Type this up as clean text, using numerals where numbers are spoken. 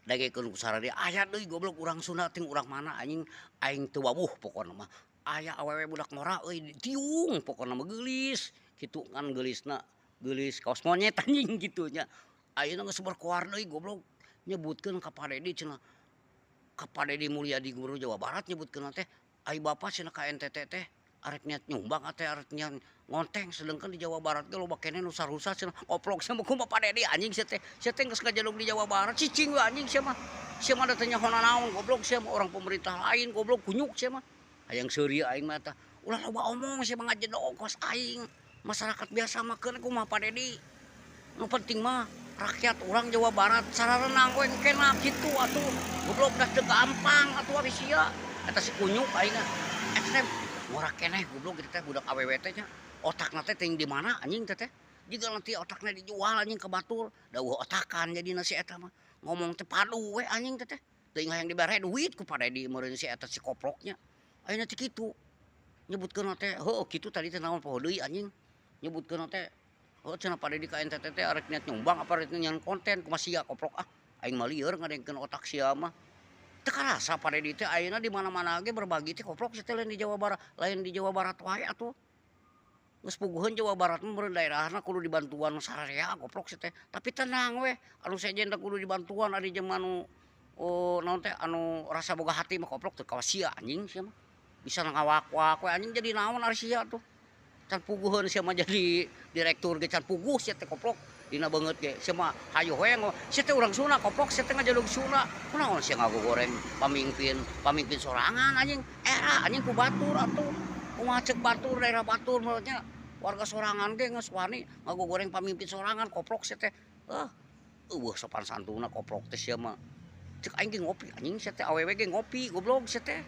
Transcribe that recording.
dagekeun ku sararea aya deui goblok urang Sunda ting urang mana anjing aing teu wawuh pokona mah. Aya awewe budak Mora euy tiung pokona mah geulis, kitu kan geulisna geulis kaos monyet anjing kitu nya. Ayeuna geus berkoar deui goblok nyebutkeun ka Padedi cenah, ka Padedi Mulyadi Gubernur Jawa Barat nyebutkeunna teh, "Ai Bapak cenah ka NTT teh arek niat nyumbang ate arek niat ngonteng sedangkan di Jawa Barat ge loba keneh nu sarusa cenah." Koplok sia mah kumaha Padedi anjing sia teh geus ngajaluk di Jawa Barat cicing we anjing sia mah. Sia mah da teu nyahona naon goblok sia mah orang pemerintah lain goblok kunyuk sia mah. Hayang seuri aing mah tah, ulah loba omong sia mah ngajedog kos aing. Masyarakat biasa mah keun kumaha Padedi. Nu penting mah rakyat orang Jawa Barat sararenang we engkena kitu atuh. Goblok dah teu gampang atuh ari sia. Eta si kunyuk aingna ekstrem. Murah keneh goblok kitu teh budak awewe teh nya. Otakna teh teuing di mana anjing teh teh. Jiga nanti otakna dijual anjing ke batur, dawuh otakan jadina si eta mah. Ngomong teh padu we anjing teh teh. Teuing hayang dibere duit ku Padedi meureun si eta si koploknya. Ayeuna teh kitu. Nyebutkeun teh, heuh kitu tadi teh naon poho deui anjing. Nyebutkeun teh oh cenah Padedi ka NTT arek niat nyumbang apa arek nyan konten kumaha sia koplok ah. Aing mah lieur ngadengkeun otak sia mah. Teu karasa Padedi teh ayeuna di mana-mana ge berbagi teh koplok sia teh lain di Jawa Barat, lain di Jawa Barat wae atuh. Geus puguheun Jawa Barat mah meureun daerahna kudu dibantuan sararea koplok sia teh. Tapi tenang we, anu sejen da kudu dibantuan ari jelema nu oh naon teh anu rasa boga hati mah koplok teu kawas sia anjing sia mah. Bisa ngawak-wak we anjing jadi naon ari sia tuh. Can puguheun sia mah jadi direktur ge can puguh sia teh koplok dina beungeut ge sia mah hayu we sia teh urang Sunda koplok sia teh ngajaluk Sunda kunaon sia ngagogoreng pamimpin sorangan anjing era anjing ku batur atuh kumaha ceuk batur daerah batur maksudnya warga sorangan ge geus wani ngagogoreng pamimpin sorangan koplok sia teh eueuh sopan santuna koplok teh sia mah ceuk aing ge ngopi anjing sia teh awewe ge ngopi goblok sia teh.